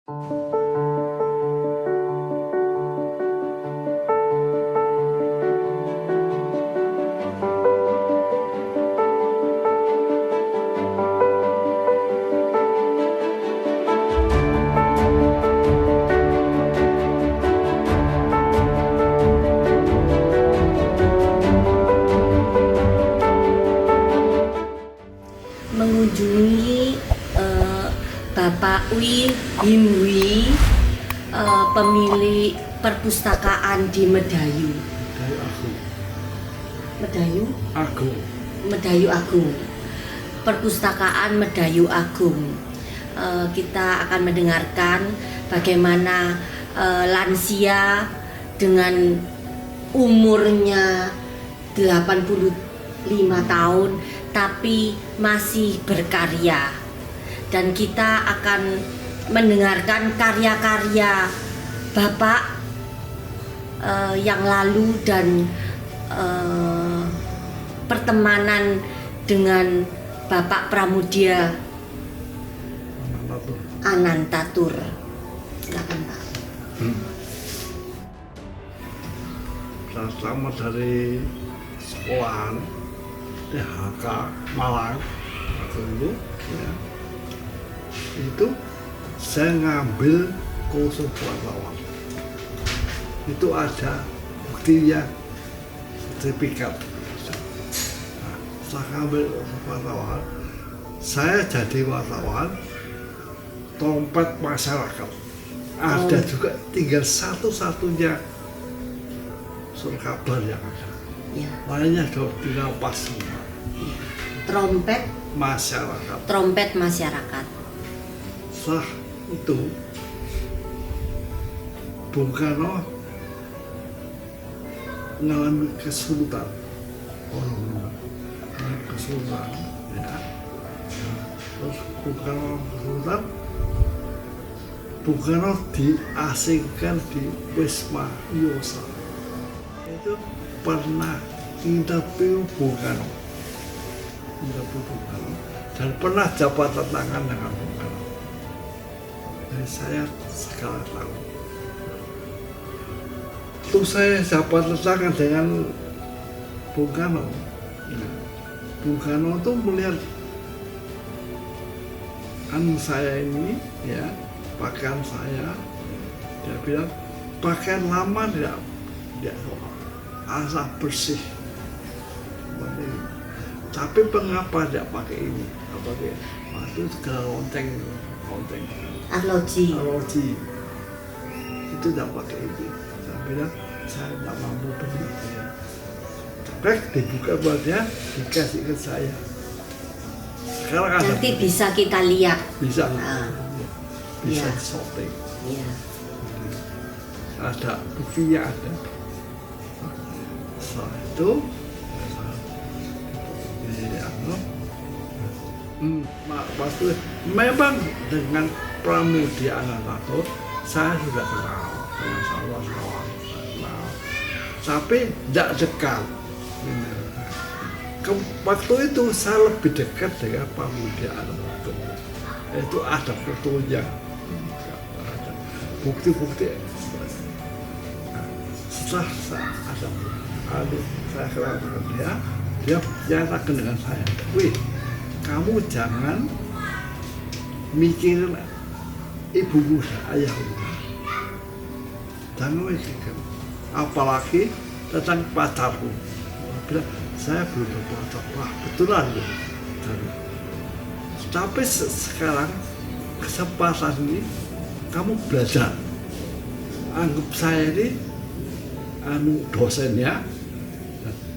Mengunjungi Bapak Wi Him Wi, pemilik perpustakaan di Medayu. Medayu Agung. Perpustakaan Medayu Agung. Kita akan mendengarkan bagaimana lansia dengan umurnya 85 tahun tapi masih berkarya, dan kita akan mendengarkan karya-karya Bapak yang lalu dan pertemanan dengan Bapak Pramudia Anantatur. Silakan Pak. Saya selamat dari sekolahan THK Malang dulu, ya. Itu saya ngambil kursus wartawan. Itu ada buktinya, sertifikat. Nah, saya ngambil kursus wartawan. Saya jadi wartawan dompet masyarakat. Ada juga tinggal satu-satunya surat kabar yang ada. Ya. Lainnya sudah dirampas semua. Ya. Trompet masyarakat. Setelah itu Bung Karno mengalami kesulitan, ya. Terus Bung Karno diasingkan di Wisma Yosa. Itu pernah interview Bung Karno, dan pernah jabatan tangan dengan Bung Karno. Jadi saya sekarang tahu. Terus saya jabatan tangan dengan Bung Karno. Bung Karno itu melihat saya ini, ya, pakaian saya, dia bilang pakaian lama tidak asal bersih. Tapi mengapa tidak pakai ini? Waktu segala lonceng. Arloji. Itu tidak pakai itu. Saya bilang saya tidak mampu beli. Tapi dibuka buatnya, dikasih ke saya. Sekarang ada. Nanti bisa kita lihat. Bisa. Bisa Ya. shopping. Ya. Ada buktinya ada. Setelah itu pasti memang dengan Pramudia Anantatur saya sudah kenal dengan kawan-kawan, tapi tidak dekat. Waktu itu saya lebih dekat dengan Pramudia Anantatur. Itu ada fotonya, ada bukti-bukti. Setelah saya kenal dengan dia nyatakan dengan saya, "Wih, kamu jangan mikirin ibumu dan ayahmu. Jangan mikirin. Apalagi tentang pacarmu." Bilang, saya belum berpacar. Wah, betulan ya. Tapi sekarang kesempatan ini kamu belajar. Anggap saya ini dosennya,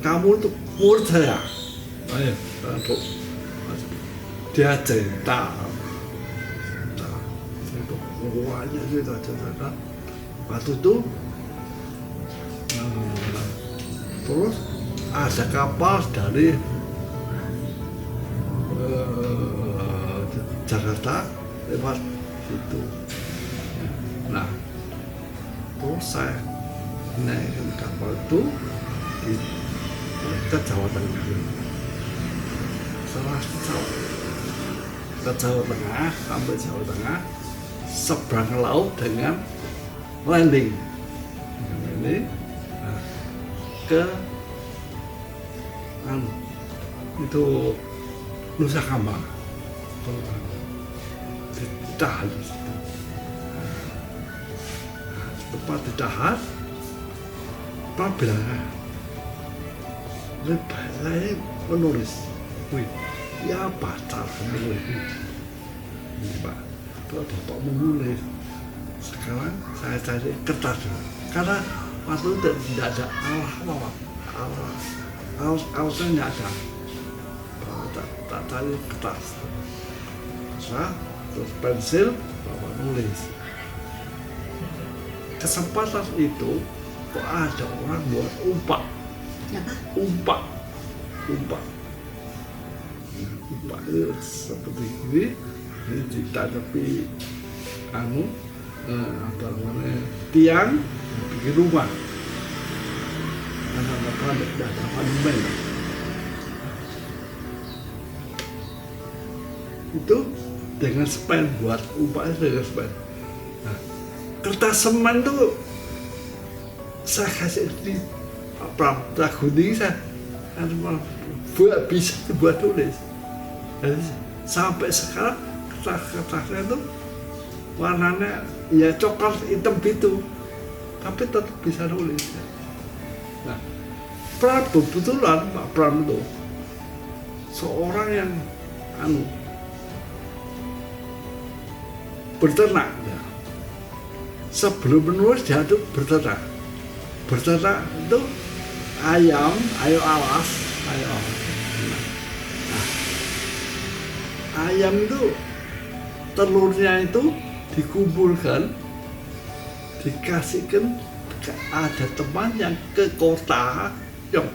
kamu itu murid saya. Ayo, dia cerita semuanya cerita. Waktu itu terus ada kapal dari Jakarta lewat situ. Nah, terus saya naik kapal itu ke Jawa Tengah. Setelah ke Jawa Tengah, sampai Jawa Tengah, seberang laut dengan landing ini ke itu Nusa Kambangan, ditahan di situ. Tempat ditahan, Pak bilang, saya menulis, wih, ya batal menulis ini Pak, kalau Bapak menulis, sekarang saya cari kertas dulu, karena waktu itu tidak ada alasnya tidak ada, tak cari kertas, terus pensil, Bapak nulis. Kesempatan itu kok ada orang buat umpak. Umpak itu seperti ini ditadapi tiang bikin rumah. Ada monumen. Itu dengan semen, buat umpaknya dengan semen. Nah, kertas semen tuh saya kasih di Pragudi, saya bisa buat tulis. Jadi, sampai sekarang kertas-kertasnya itu warnanya ya coklat hitam gitu, tapi tetap bisa nulis. Nah, Pram kebetulan Pak Pram itu seorang yang berternak. Ya. Sebelum menulis dia itu berternak. Berternak itu ayam alas. Nah, ayam itu telurnya itu dikumpulkan, dikasihkan ada teman yang ke kota yang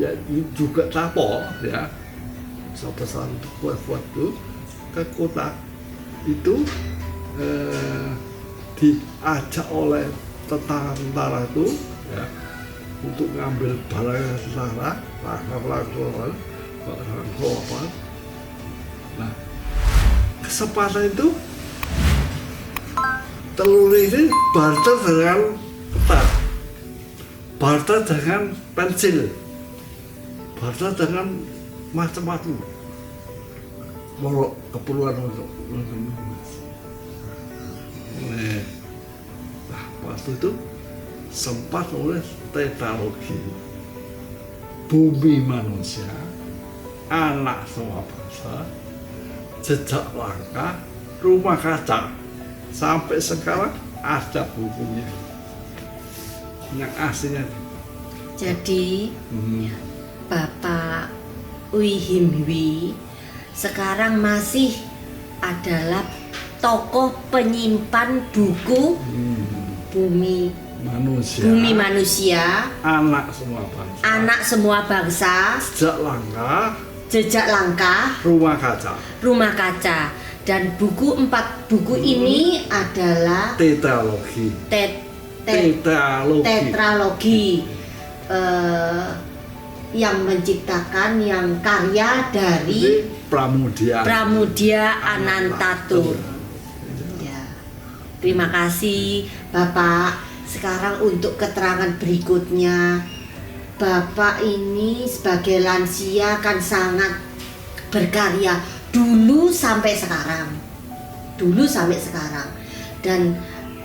ya, juga tapol ya, pesan buat itu ke kota itu diajak oleh tentara itu ya, untuk ngambil barang tentara, lakukan. Nah, kesempatan itu telur ini barter dengan kertas, barter dengan pensil, barter dengan macam-macam, mau keperluan untuk nah, waktu itu sempat nulis tetralogi, bumi manusia, anak semua bangsa, jejak langkah, rumah kaca. Sampai sekarang ada bukunya yang aslinya. Jadi Bapak Ui Him Hwi sekarang masih adalah tokoh penyimpan buku bumi manusia, anak semua bangsa, jejak langkah, rumah kaca. Dan 4 buku ini adalah tetralogi yang menciptakan yang karya dari Pramudia Anantatur. Ya. Terima kasih Bapak. Sekarang untuk keterangan berikutnya, Bapak ini sebagai lansia kan sangat berkarya dulu sampai sekarang. Dan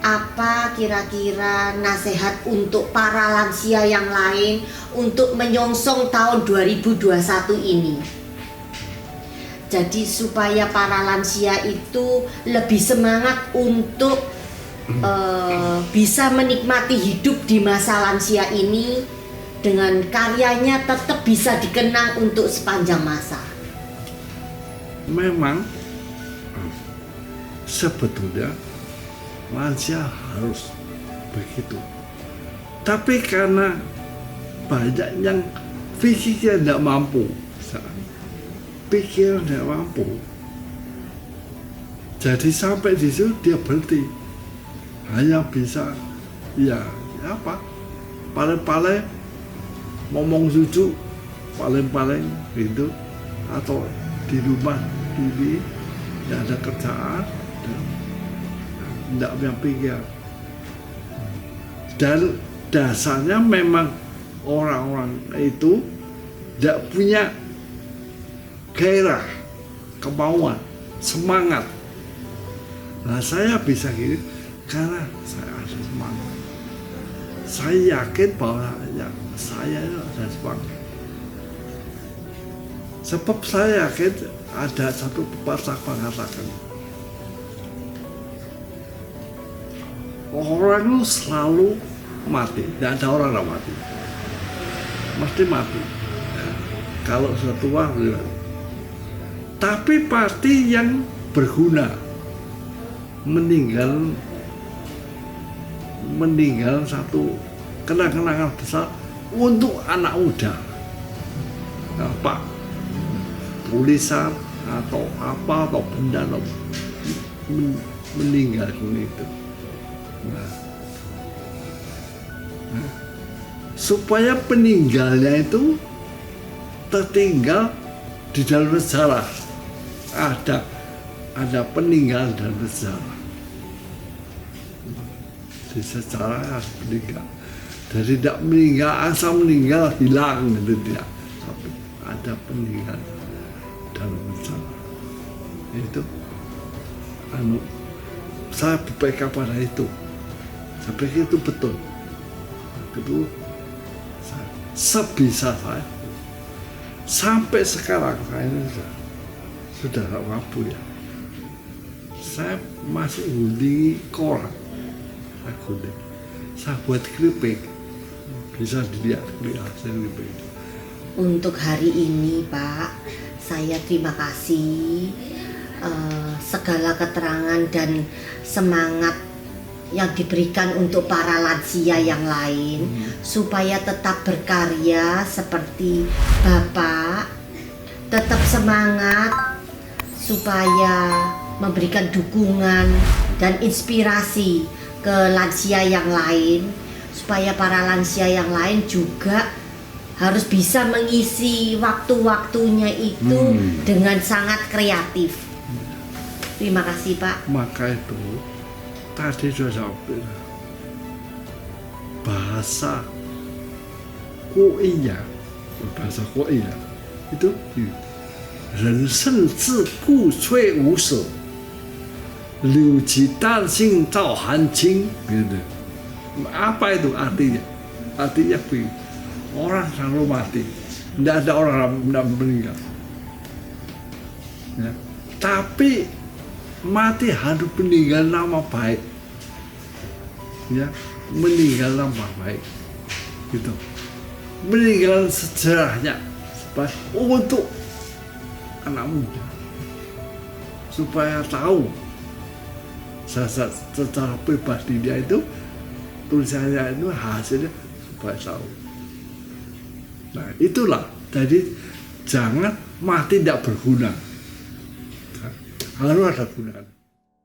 apa kira-kira nasihat untuk para lansia yang lain untuk menyongsong tahun 2021 ini? Jadi supaya para lansia itu lebih semangat untuk bisa menikmati hidup di masa lansia ini dengan karyanya tetap bisa dikenang untuk sepanjang masa. Memang sebetulnya lansia harus begitu, tapi karena banyak yang fisiknya tidak mampu, pikiran tidak mampu, jadi sampai di situ dia berhenti, hanya bisa ya apa, paling ngomong lucu, paling gitu, atau di rumah ini tidak ada kerjaan. tidak punya pikiran. Dan dasarnya memang orang-orang itu tidak punya gairah, kemauan, semangat. Nah, saya bisa gini karena saya ada semangat. Saya yakin bahwa saya itu ada semangat. Sebab saya yakin ada satu pepatah mengatakan, orang itu selalu mati, tidak ada orang yang mati, mesti mati. Ya, kalau sudah tua, tapi pasti yang berguna, meninggal satu kenang-kenangan besar untuk anak muda. Apa? Tulisan atau apa atau benda meninggalkan itu. Nah, supaya peninggalnya itu tertinggal di dalam sejarah, ada peninggal dalam sejarah. Di sejarah harus meninggal. Jadi tidak meninggal, asal meninggal hilang gitu tidak. Tapi ada peninggal dalam sejarah. Itu saya berpegang pada itu. Saya pikir itu betul. Kedua, sebisa saya sampai sekarang saya ini sudah tak mampu ya. Saya masih gunting koran. Saya buat keripik, bisa dilihat hasil keripik. Untuk hari ini, Pak, saya terima kasih segala keterangan dan semangat yang diberikan untuk para lansia yang lain supaya tetap berkarya seperti Bapak, tetap semangat supaya memberikan dukungan dan inspirasi ke lansia yang lain, supaya para lansia yang lain juga harus bisa mengisi waktu-waktunya itu dengan sangat kreatif. Terima kasih, Pak. Maka itu tadi sudah saya bilang, bahasa Korea itu 人生自顾吹无舍，柳其丹心照寒青. Gitu. Apa itu artinya? Artinya orang selalu mati, tidak ada orang yang meninggal. Ya. Tapi mati harus meninggal nama baik, ya, meninggal nama baik, gitu, meninggal sejarahnya untuk anak muda supaya tahu secara pribadi dia itu tulisannya itu hasilnya supaya tahu. Nah itulah, jadi jangan mati tidak berguna, harus ada gunanya.